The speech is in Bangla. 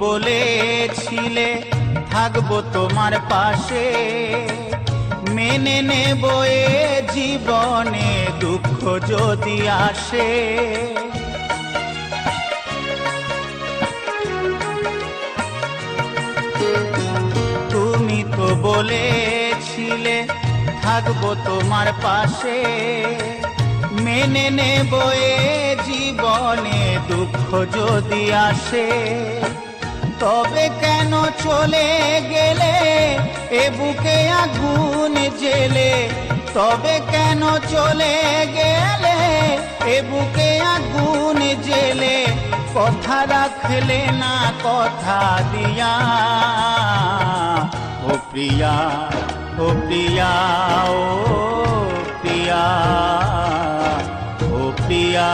বলেছিলে থাকবো তোমার পাশে, মেনে নেব এ জীবনে দুঃখ যদি আসে। তুমি তো বলেছিলে থাকবো তোমার পাশে, মেনে নেব এ জীবনে দুঃখ যদি আসে। তবে কেন চলে গেলে এ বুকে আগুন জেলে, তবে কেন চলে গেলে এ বুকে আগুন জেলে, কথা রাখলে না কথা দিয়া। ও প্রিয়া, ও প্রিয়া, ও প্রিয়া, ও প্রিয়া।